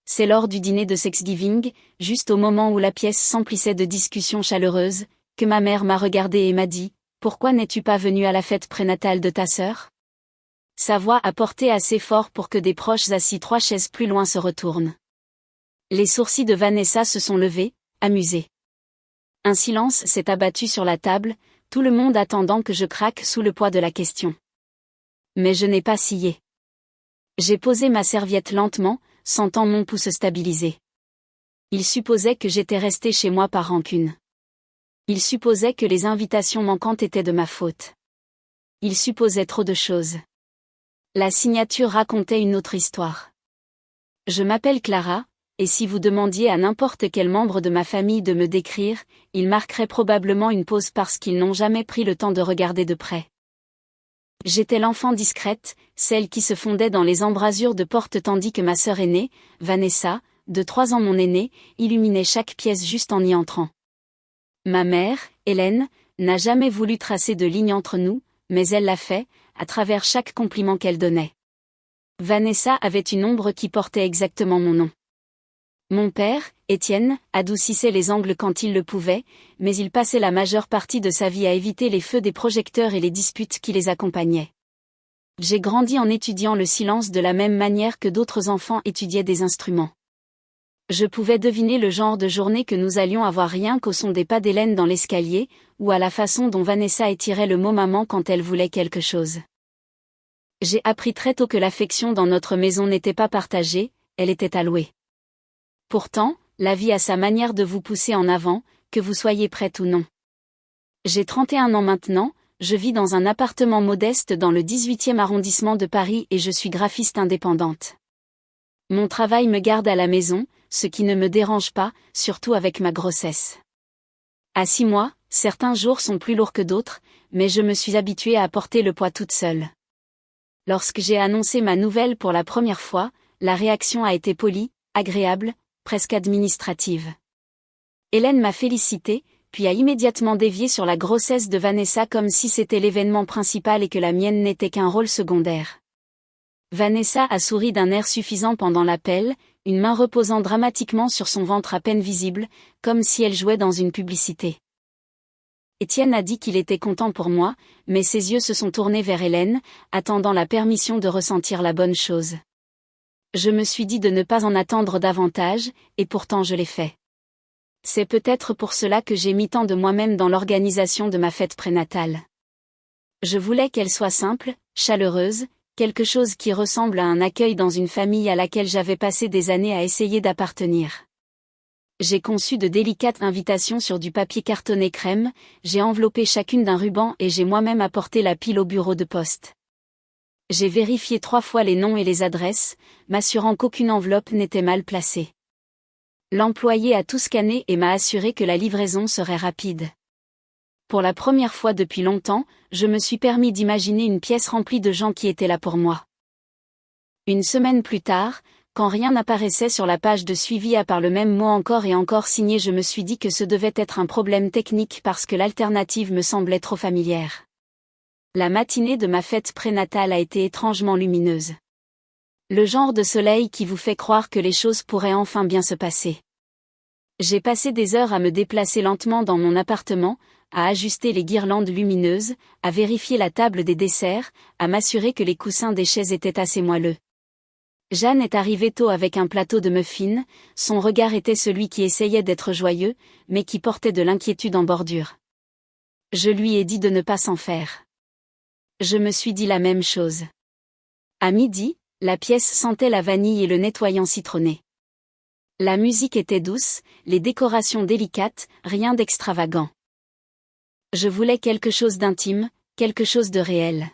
C'est lors du dîner de Thanksgiving, juste au moment où la pièce s'emplissait de discussions chaleureuses, que ma mère m'a regardée et m'a dit « Pourquoi n'es-tu pas venue à la fête prénatale de ta sœur ?» Sa voix a porté assez fort pour que des proches assis 3 chaises plus loin se retournent. Les sourcils de Vanessa se sont levés, amusés. Un silence s'est abattu sur la table, tout le monde attendant que je craque sous le poids de la question. Mais je n'ai pas scié. J'ai posé ma serviette lentement, sentant mon pouls se stabiliser. Il supposait que j'étais restée chez moi par rancune. Il supposait que les invitations manquantes étaient de ma faute. Il supposait trop de choses. La signature racontait une autre histoire. Je m'appelle Clara, et si vous demandiez à n'importe quel membre de ma famille de me décrire, il marquerait probablement une pause parce qu'ils n'ont jamais pris le temps de regarder de près. J'étais l'enfant discrète, celle qui se fondait dans les embrasures de porte tandis que ma sœur aînée, Vanessa, de 3 ans mon aînée, illuminait chaque pièce juste en y entrant. Ma mère, Hélène, n'a jamais voulu tracer de ligne entre nous, mais elle l'a fait, à travers chaque compliment qu'elle donnait. Vanessa avait une ombre qui portait exactement mon nom. Mon père, Étienne, adoucissait les angles quand il le pouvait, mais il passait la majeure partie de sa vie à éviter les feux des projecteurs et les disputes qui les accompagnaient. J'ai grandi en étudiant le silence de la même manière que d'autres enfants étudiaient des instruments. Je pouvais deviner le genre de journée que nous allions avoir rien qu'au son des pas d'Hélène dans l'escalier, ou à la façon dont Vanessa étirait le mot maman quand elle voulait quelque chose. J'ai appris très tôt que l'affection dans notre maison n'était pas partagée, elle était allouée. Pourtant, la vie a sa manière de vous pousser en avant, que vous soyez prête ou non. J'ai 31 ans maintenant, je vis dans un appartement modeste dans le 18e arrondissement de Paris et je suis graphiste indépendante. Mon travail me garde à la maison, ce qui ne me dérange pas, surtout avec ma grossesse. À 6 mois, certains jours sont plus lourds que d'autres, mais je me suis habituée à porter le poids toute seule. Lorsque j'ai annoncé ma nouvelle pour la première fois, la réaction a été polie, agréable, presque administrative. Hélène m'a félicité, puis a immédiatement dévié sur la grossesse de Vanessa comme si c'était l'événement principal et que la mienne n'était qu'un rôle secondaire. Vanessa a souri d'un air suffisant pendant l'appel, une main reposant dramatiquement sur son ventre à peine visible, comme si elle jouait dans une publicité. Étienne a dit qu'il était content pour moi, mais ses yeux se sont tournés vers Hélène, attendant la permission de ressentir la bonne chose. Je me suis dit de ne pas en attendre davantage, et pourtant je l'ai fait. C'est peut-être pour cela que j'ai mis tant de moi-même dans l'organisation de ma fête prénatale. Je voulais qu'elle soit simple, chaleureuse, quelque chose qui ressemble à un accueil dans une famille à laquelle j'avais passé des années à essayer d'appartenir. J'ai conçu de délicates invitations sur du papier cartonné crème, j'ai enveloppé chacune d'un ruban et j'ai moi-même apporté la pile au bureau de poste. J'ai vérifié 3 fois les noms et les adresses, m'assurant qu'aucune enveloppe n'était mal placée. L'employé a tout scanné et m'a assuré que la livraison serait rapide. Pour la première fois depuis longtemps, je me suis permis d'imaginer une pièce remplie de gens qui étaient là pour moi. Une semaine plus tard, quand rien n'apparaissait sur la page de suivi à part le même mot encore et encore signé, je me suis dit que ce devait être un problème technique parce que l'alternative me semblait trop familière. La matinée de ma fête prénatale a été étrangement lumineuse. Le genre de soleil qui vous fait croire que les choses pourraient enfin bien se passer. J'ai passé des heures à me déplacer lentement dans mon appartement, à ajuster les guirlandes lumineuses, à vérifier la table des desserts, à m'assurer que les coussins des chaises étaient assez moelleux. Jeanne est arrivée tôt avec un plateau de muffins, son regard était celui qui essayait d'être joyeux, mais qui portait de l'inquiétude en bordure. Je lui ai dit de ne pas s'en faire. Je me suis dit la même chose. À midi, la pièce sentait la vanille et le nettoyant citronné. La musique était douce, les décorations délicates, rien d'extravagant. Je voulais quelque chose d'intime, quelque chose de réel.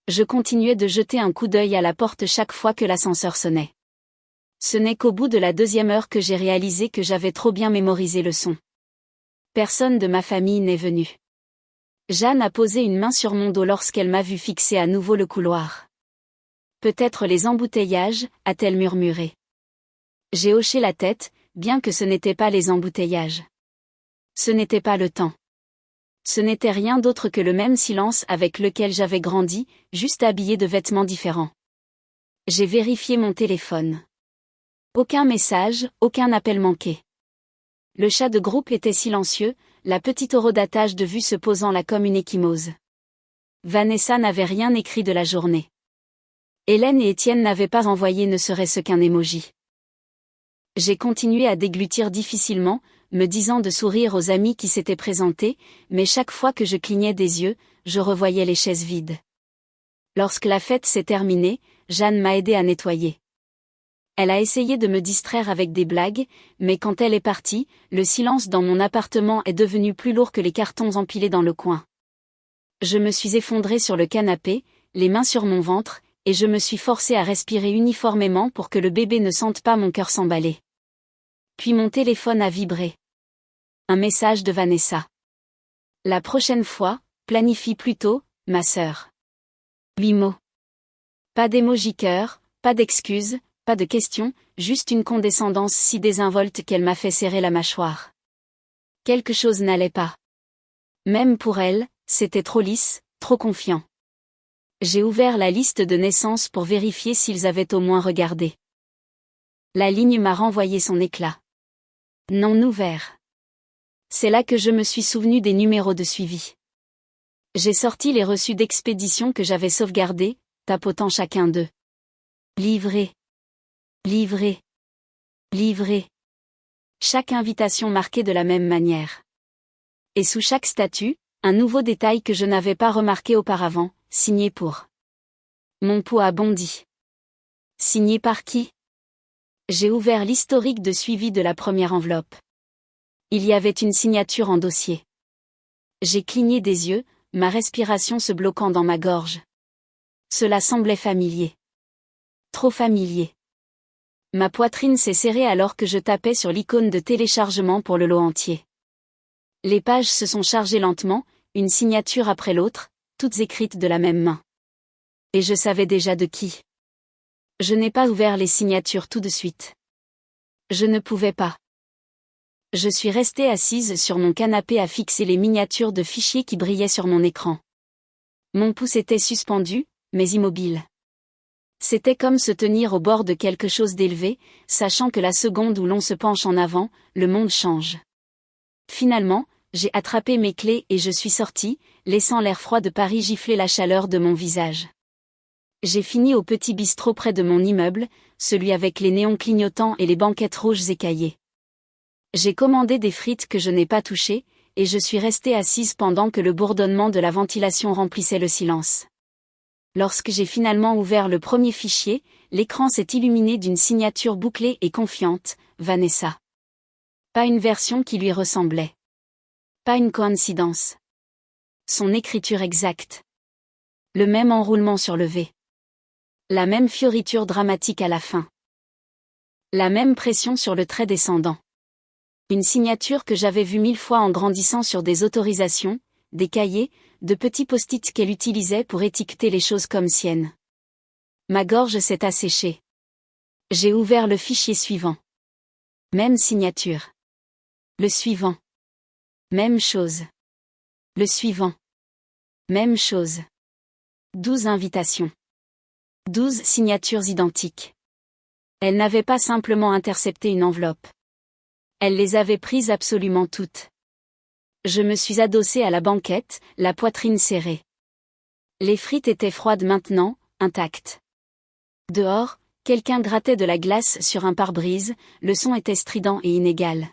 Je continuais de jeter un coup d'œil à la porte chaque fois que l'ascenseur sonnait. Ce n'est qu'au bout de la 2e heure que j'ai réalisé que j'avais trop bien mémorisé le son. Personne de ma famille n'est venu. Jeanne a posé une main sur mon dos lorsqu'elle m'a vu fixer à nouveau le couloir. Peut-être les embouteillages, a-t-elle murmuré. J'ai hoché la tête, bien que ce n'était pas les embouteillages. Ce n'était pas le temps. Ce n'était rien d'autre que le même silence avec lequel j'avais grandi, juste habillé de vêtements différents. J'ai vérifié mon téléphone. Aucun message, aucun appel manqué. Le chat de groupe était silencieux, la petite horodatage de vue se posant là comme une ecchymose. Vanessa n'avait rien écrit de la journée. Hélène et Étienne n'avaient pas envoyé ne serait-ce qu'un emoji. J'ai continué à déglutir difficilement, me disant de sourire aux amis qui s'étaient présentés, mais chaque fois que je clignais des yeux, je revoyais les chaises vides. Lorsque la fête s'est terminée, Jeanne m'a aidé à nettoyer. Elle a essayé de me distraire avec des blagues, mais quand elle est partie, le silence dans mon appartement est devenu plus lourd que les cartons empilés dans le coin. Je me suis effondrée sur le canapé, les mains sur mon ventre, et je me suis forcée à respirer uniformément pour que le bébé ne sente pas mon cœur s'emballer. Puis mon téléphone a vibré. Un message de Vanessa. La prochaine fois, planifie plus tôt, ma sœur. 8 mots. Pas d'émoji cœur, pas d'excuses, pas de questions, juste une condescendance si désinvolte qu'elle m'a fait serrer la mâchoire. Quelque chose n'allait pas. Même pour elle, c'était trop lisse, trop confiant. J'ai ouvert la liste de naissance pour vérifier s'ils avaient au moins regardé. La ligne m'a renvoyé son éclat. Non ouvert. C'est là que je me suis souvenu des numéros de suivi. J'ai sorti les reçus d'expédition que j'avais sauvegardés, tapotant chacun d'eux. Livré. Livré. Livré. Chaque invitation marquée de la même manière. Et sous chaque statut, un nouveau détail que je n'avais pas remarqué auparavant, signé pour. Mon pouls a bondi. Signé par qui? J'ai ouvert l'historique de suivi de la première enveloppe. Il y avait une signature en dossier. J'ai cligné des yeux, ma respiration se bloquant dans ma gorge. Cela semblait familier. Trop familier. Ma poitrine s'est serrée alors que je tapais sur l'icône de téléchargement pour le lot entier. Les pages se sont chargées lentement, une signature après l'autre, toutes écrites de la même main. Et je savais déjà de qui. Je n'ai pas ouvert les signatures tout de suite. Je ne pouvais pas. Je suis restée assise sur mon canapé à fixer les miniatures de fichiers qui brillaient sur mon écran. Mon pouce était suspendu, mais immobile. C'était comme se tenir au bord de quelque chose d'élevé, sachant que la seconde où l'on se penche en avant, le monde change. Finalement, j'ai attrapé mes clés et je suis sortie, laissant l'air froid de Paris gifler la chaleur de mon visage. J'ai fini au petit bistrot près de mon immeuble, celui avec les néons clignotants et les banquettes rouges écaillées. J'ai commandé des frites que je n'ai pas touchées, et je suis restée assise pendant que le bourdonnement de la ventilation remplissait le silence. Lorsque j'ai finalement ouvert le premier fichier, l'écran s'est illuminé d'une signature bouclée et confiante, Vanessa. Pas une version qui lui ressemblait. Pas une coïncidence. Son écriture exacte. Le même enroulement sur le V. La même fioriture dramatique à la fin. La même pression sur le trait descendant. Une signature que j'avais vue 1000 fois en grandissant sur des autorisations, des cahiers, de petits post-it qu'elle utilisait pour étiqueter les choses comme siennes. Ma gorge s'est asséchée. J'ai ouvert le fichier suivant. Même signature. Le suivant. Même chose. Le suivant. Même chose. 12 invitations. 12 signatures identiques. Elle n'avait pas simplement intercepté une enveloppe. Elle les avait prises absolument toutes. Je me suis adossée à la banquette, la poitrine serrée. Les frites étaient froides maintenant, intactes. Dehors, quelqu'un grattait de la glace sur un pare-brise, le son était strident et inégal.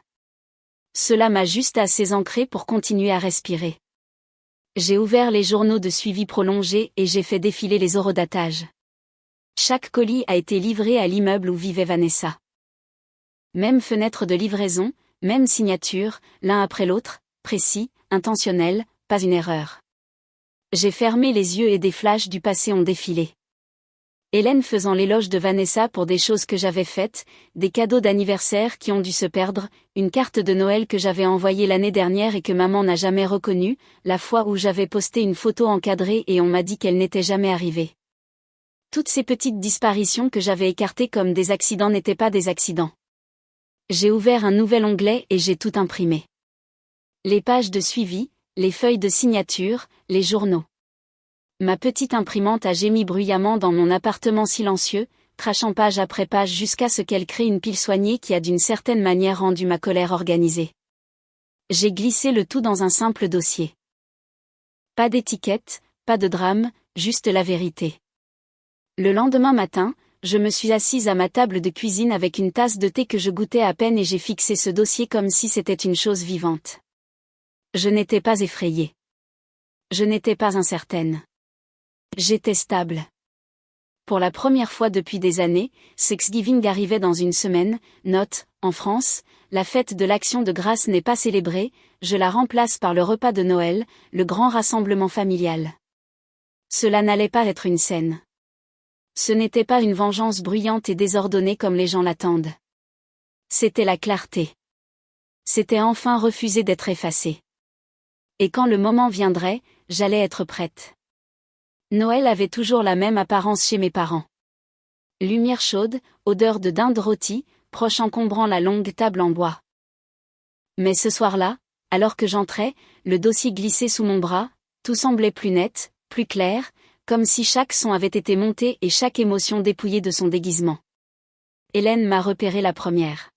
Cela m'a juste assez ancré pour continuer à respirer. J'ai ouvert les journaux de suivi prolongé et j'ai fait défiler les horodatages. Chaque colis a été livré à l'immeuble où vivait Vanessa. Même fenêtre de livraison, même signature, l'un après l'autre, précis, intentionnel, pas une erreur. J'ai fermé les yeux et des flashs du passé ont défilé. Hélène faisant l'éloge de Vanessa pour des choses que j'avais faites, des cadeaux d'anniversaire qui ont dû se perdre, une carte de Noël que j'avais envoyée l'année dernière et que maman n'a jamais reconnue, la fois où j'avais posté une photo encadrée et on m'a dit qu'elle n'était jamais arrivée. Toutes ces petites disparitions que j'avais écartées comme des accidents n'étaient pas des accidents. J'ai ouvert un nouvel onglet et j'ai tout imprimé. Les pages de suivi, les feuilles de signature, les journaux. Ma petite imprimante a gémi bruyamment dans mon appartement silencieux, crachant page après page jusqu'à ce qu'elle crée une pile soignée qui a d'une certaine manière rendu ma colère organisée. J'ai glissé le tout dans un simple dossier. Pas d'étiquette, pas de drame, juste la vérité. Le lendemain matin, je me suis assise à ma table de cuisine avec une tasse de thé que je goûtais à peine et j'ai fixé ce dossier comme si c'était une chose vivante. Je n'étais pas effrayée. Je n'étais pas incertaine. J'étais stable. Pour la première fois depuis des années, Thanksgiving arrivait dans une semaine. Note, en France, la fête de l'Action de grâce n'est pas célébrée, je la remplace par le repas de Noël, le grand rassemblement familial. Cela n'allait pas être une scène. Ce n'était pas une vengeance bruyante et désordonnée comme les gens l'attendent. C'était la clarté. C'était enfin refuser d'être effacé. Et quand le moment viendrait, j'allais être prête. Noël avait toujours la même apparence chez mes parents. Lumière chaude, odeur de dinde rôtie, proche encombrant la longue table en bois. Mais ce soir-là, alors que j'entrais, le dossier glissait sous mon bras, tout semblait plus net, plus clair, comme si chaque son avait été monté et chaque émotion dépouillée de son déguisement. Hélène m'a repéré la première.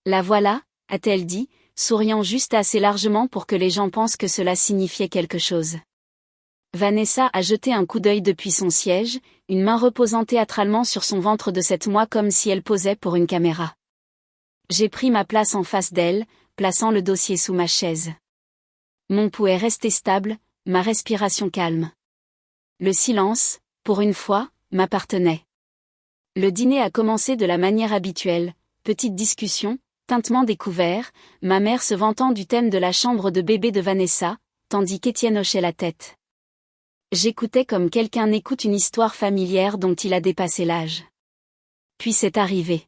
La voilà, a-t-elle dit, souriant juste assez largement pour que les gens pensent que cela signifiait quelque chose. Vanessa a jeté un coup d'œil depuis son siège, une main reposant théâtralement sur son ventre de 7 mois comme si elle posait pour une caméra. J'ai pris ma place en face d'elle, plaçant le dossier sous ma chaise. Mon pouls est resté stable, ma respiration calme. Le silence, pour une fois, m'appartenait. Le dîner a commencé de la manière habituelle, petite discussion, tintement des couverts, ma mère se vantant du thème de la chambre de bébé de Vanessa, tandis qu'Étienne hochait la tête. J'écoutais comme quelqu'un écoute une histoire familière dont il a dépassé l'âge. Puis c'est arrivé.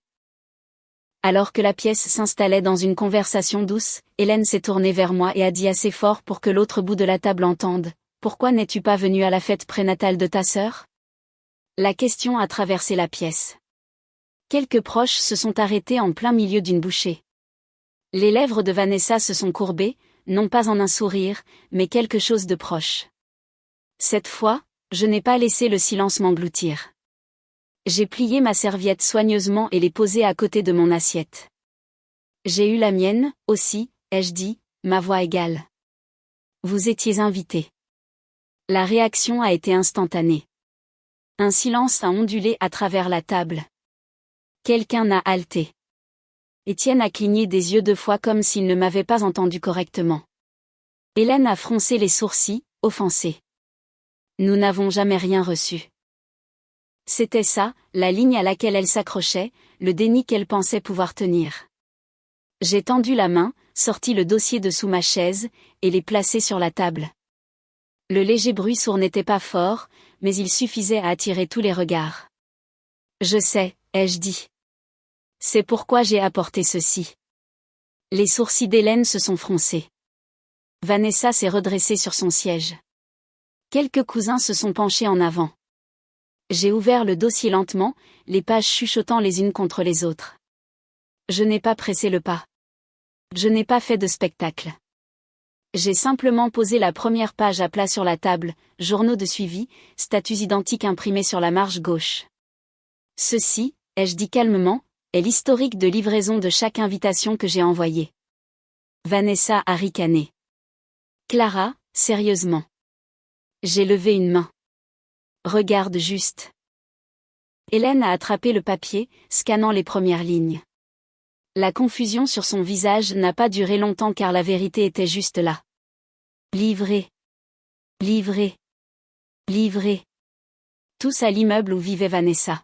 Alors que la pièce s'installait dans une conversation douce, Hélène s'est tournée vers moi et a dit assez fort pour que l'autre bout de la table entende. « Pourquoi n'es-tu pas venue à la fête prénatale de ta sœur ?» La question a traversé la pièce. Quelques proches se sont arrêtés en plein milieu d'une bouchée. Les lèvres de Vanessa se sont courbées, non pas en un sourire, mais quelque chose de proche. Cette fois, je n'ai pas laissé le silence m'engloutir. J'ai plié ma serviette soigneusement et l'ai posée à côté de mon assiette. J'ai eu la mienne, aussi, ai-je dit, ma voix égale. Vous étiez invité. La réaction a été instantanée. Un silence a ondulé à travers la table. Quelqu'un a halté. Étienne a cligné des yeux 2 fois comme s'il ne m'avait pas entendu correctement. Hélène a froncé les sourcils, offensée. Nous n'avons jamais rien reçu. C'était ça, la ligne à laquelle elle s'accrochait, le déni qu'elle pensait pouvoir tenir. J'ai tendu la main, sorti le dossier de sous ma chaise, et l'ai placé sur la table. Le léger bruit sourd n'était pas fort, mais il suffisait à attirer tous les regards. Je sais, ai-je dit. C'est pourquoi j'ai apporté ceci. Les sourcils d'Hélène se sont froncés. Vanessa s'est redressée sur son siège. Quelques cousins se sont penchés en avant. J'ai ouvert le dossier lentement, les pages chuchotant les unes contre les autres. Je n'ai pas pressé le pas. Je n'ai pas fait de spectacle. J'ai simplement posé la première page à plat sur la table, journaux de suivi, statuts identiques imprimés sur la marge gauche. Ceci, ai-je dit calmement, est l'historique de livraison de chaque invitation que j'ai envoyée. Vanessa a ricané. Clara, sérieusement. J'ai levé une main. Regarde juste. Hélène a attrapé le papier, scannant les premières lignes. La confusion sur son visage n'a pas duré longtemps car la vérité était juste là. Livré. Livré. Livré. Tous à l'immeuble où vivait Vanessa.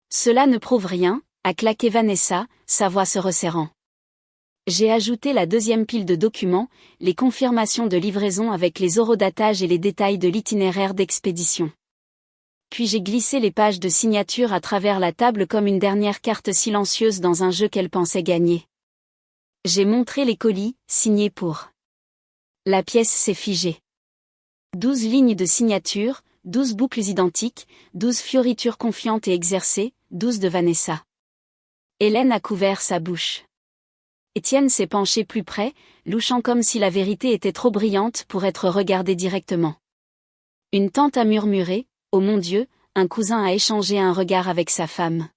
Cela ne prouve rien, a claqué Vanessa, sa voix se resserrant. J'ai ajouté la 2e pile de documents, les confirmations de livraison avec les horodatages et les détails de l'itinéraire d'expédition. Puis j'ai glissé les pages de signature à travers la table comme une dernière carte silencieuse dans un jeu qu'elle pensait gagner. J'ai montré les colis, signés pour. La pièce s'est figée. 12 lignes de signature, 12 boucles identiques, 12 fioritures confiantes et exercées, 12 de Vanessa. Hélène a couvert sa bouche. Étienne s'est penché plus près, louchant comme si la vérité était trop brillante pour être regardée directement. Une tante a murmuré, « Oh mon Dieu, un cousin a échangé un regard avec sa femme.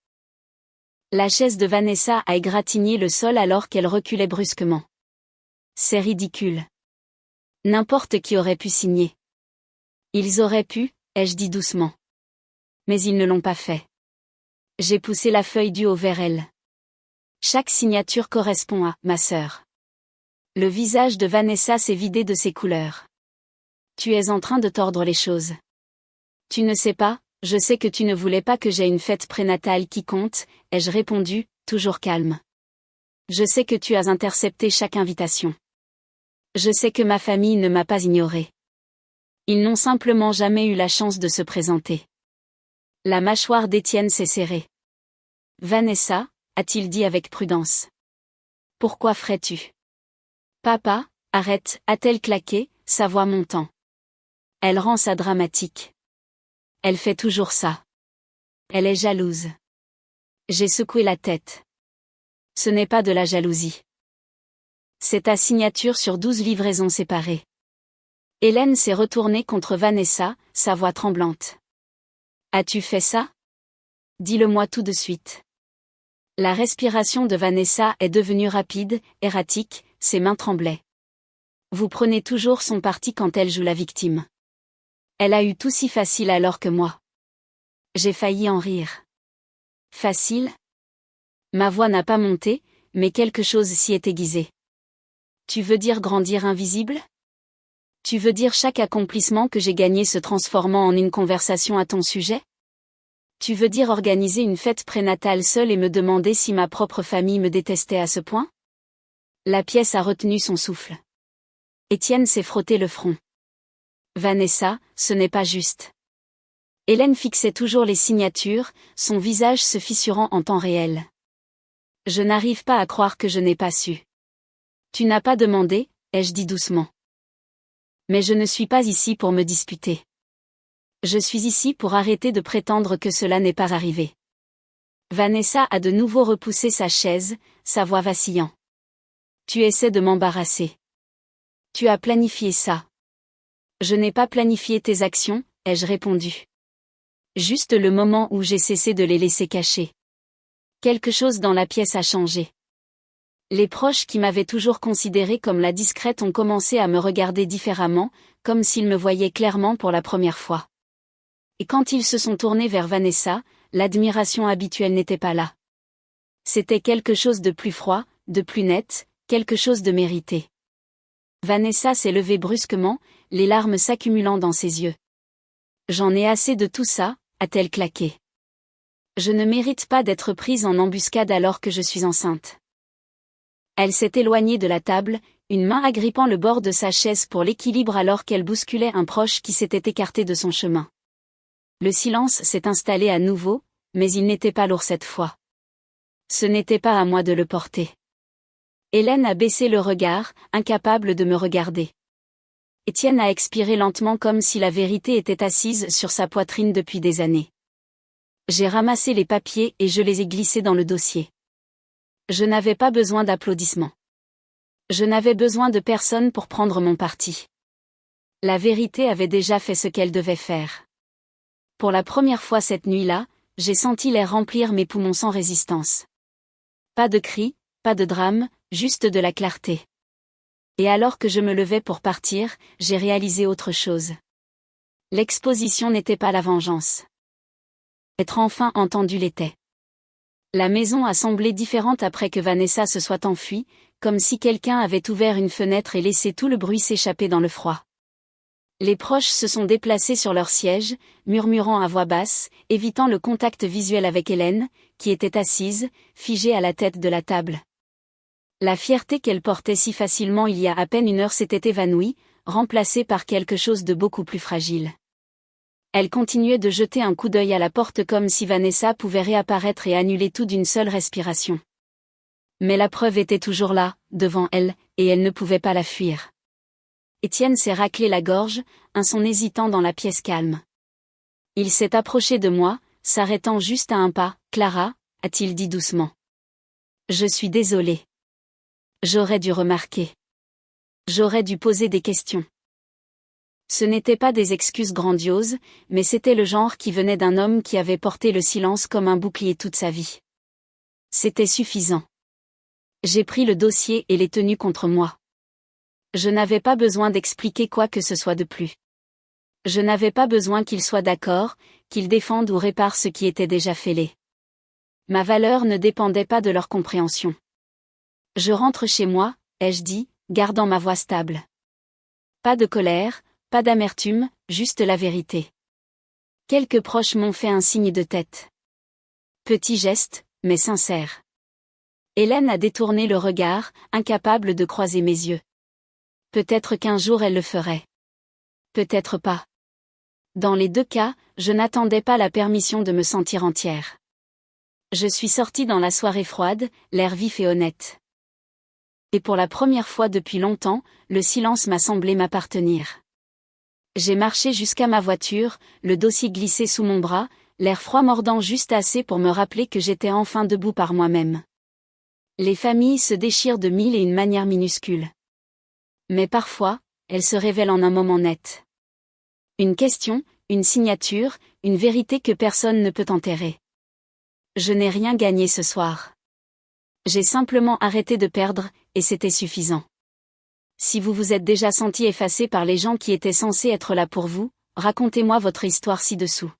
La chaise de Vanessa a égratigné le sol alors qu'elle reculait brusquement. C'est ridicule. N'importe qui aurait pu signer. Ils auraient pu, ai-je dit doucement. Mais ils ne l'ont pas fait. J'ai poussé la feuille du haut vers elle. Chaque signature correspond à « ma sœur ». Le visage de Vanessa s'est vidé de ses couleurs. Tu es en train de tordre les choses. Tu ne sais pas, je sais que tu ne voulais pas que j'aie une fête prénatale qui compte, ai-je répondu, toujours calme. Je sais que tu as intercepté chaque invitation. Je sais que ma famille ne m'a pas ignoré. Ils n'ont simplement jamais eu la chance de se présenter. La mâchoire d'Étienne s'est serrée. Vanessa, a-t-il dit avec prudence. Pourquoi ferais-tu? Papa, arrête, a-t-elle claqué, sa voix montant. Elle rend ça dramatique. Elle fait toujours ça. Elle est jalouse. J'ai secoué la tête. Ce n'est pas de la jalousie. C'est ta signature sur 12 livraisons séparées. Hélène s'est retournée contre Vanessa, sa voix tremblante. As-tu fait ça? Dis-le-moi tout de suite. La respiration de Vanessa est devenue rapide, erratique, ses mains tremblaient. Vous prenez toujours son parti quand elle joue la victime. Elle a eu tout si facile alors que moi. J'ai failli en rire. Facile? Ma voix n'a pas monté, mais quelque chose s'y est aiguisé. Tu veux dire grandir invisible? Tu veux dire chaque accomplissement que j'ai gagné se transformant en une conversation à ton sujet? Tu veux dire organiser une fête prénatale seule et me demander si ma propre famille me détestait à ce point? La pièce a retenu son souffle. Étienne s'est frotté le front. Vanessa, ce n'est pas juste. Hélène fixait toujours les signatures, son visage se fissurant en temps réel. Je n'arrive pas à croire que je n'ai pas su. Tu n'as pas demandé, ai-je dit doucement. Mais je ne suis pas ici pour me disputer. Je suis ici pour arrêter de prétendre que cela n'est pas arrivé. Vanessa a de nouveau repoussé sa chaise, sa voix vacillant. Tu essaies de m'embarrasser. Tu as planifié ça. Je n'ai pas planifié tes actions, ai-je répondu. Juste le moment où j'ai cessé de les laisser cacher. Quelque chose dans la pièce a changé. Les proches qui m'avaient toujours considérée comme la discrète ont commencé à me regarder différemment, comme s'ils me voyaient clairement pour la première fois. Et quand ils se sont tournés vers Vanessa, l'admiration habituelle n'était pas là. C'était quelque chose de plus froid, de plus net, quelque chose de mérité. Vanessa s'est levée brusquement, les larmes s'accumulant dans ses yeux. J'en ai assez de tout ça, a-t-elle claqué. Je ne mérite pas d'être prise en embuscade alors que je suis enceinte. Elle s'est éloignée de la table, une main agrippant le bord de sa chaise pour l'équilibre alors qu'elle bousculait un proche qui s'était écarté de son chemin. Le silence s'est installé à nouveau, mais il n'était pas lourd cette fois. Ce n'était pas à moi de le porter. Hélène a baissé le regard, incapable de me regarder. Étienne a expiré lentement comme si la vérité était assise sur sa poitrine depuis des années. J'ai ramassé les papiers et je les ai glissés dans le dossier. Je n'avais pas besoin d'applaudissements. Je n'avais besoin de personne pour prendre mon parti. La vérité avait déjà fait ce qu'elle devait faire. Pour la première fois cette nuit-là, j'ai senti l'air remplir mes poumons sans résistance. Pas de cris, pas de drame, juste de la clarté. Et alors que je me levais pour partir, j'ai réalisé autre chose. L'exposition n'était pas la vengeance. Être enfin entendu l'était. La maison a semblé différente après que Vanessa se soit enfuie, comme si quelqu'un avait ouvert une fenêtre et laissé tout le bruit s'échapper dans le froid. Les proches se sont déplacés sur leur siège, murmurant à voix basse, évitant le contact visuel avec Hélène, qui était assise, figée à la tête de la table. La fierté qu'elle portait si facilement il y a à peine une heure s'était évanouie, remplacée par quelque chose de beaucoup plus fragile. Elle continuait de jeter un coup d'œil à la porte comme si Vanessa pouvait réapparaître et annuler tout d'une seule respiration. Mais la preuve était toujours là, devant elle, et elle ne pouvait pas la fuir. Étienne s'est raclé la gorge, un son hésitant dans la pièce calme. Il s'est approché de moi, s'arrêtant juste à un pas. « Clara » a-t-il dit doucement. « Je suis désolé. J'aurais dû remarquer. J'aurais dû poser des questions. » Ce n'étaient pas des excuses grandioses, mais c'était le genre qui venait d'un homme qui avait porté le silence comme un bouclier toute sa vie. C'était suffisant. J'ai pris le dossier et l'ai tenu contre moi. Je n'avais pas besoin d'expliquer quoi que ce soit de plus. Je n'avais pas besoin qu'il soit d'accord, qu'il défende ou répare ce qui était déjà fêlé. Ma valeur ne dépendait pas de leur compréhension. Je rentre chez moi, ai-je dit, gardant ma voix stable. Pas de colère, pas d'amertume, juste la vérité. Quelques proches m'ont fait un signe de tête. Petit geste, mais sincère. Hélène a détourné le regard, incapable de croiser mes yeux. Peut-être qu'un jour elle le ferait. Peut-être pas. Dans les deux cas, je n'attendais pas la permission de me sentir entière. Je suis sortie dans la soirée froide, l'air vif et honnête. Et pour la première fois depuis longtemps, le silence m'a semblé m'appartenir. J'ai marché jusqu'à ma voiture, le dossier glissé sous mon bras, l'air froid mordant juste assez pour me rappeler que j'étais enfin debout par moi-même. Les familles se déchirent de mille et une manières minuscules. Mais parfois, elles se révèlent en un moment net. Une question, une signature, une vérité que personne ne peut enterrer. Je n'ai rien gagné ce soir. J'ai simplement arrêté de perdre, et c'était suffisant. Si vous vous êtes déjà senti effacé par les gens qui étaient censés être là pour vous, racontez-moi votre histoire ci-dessous.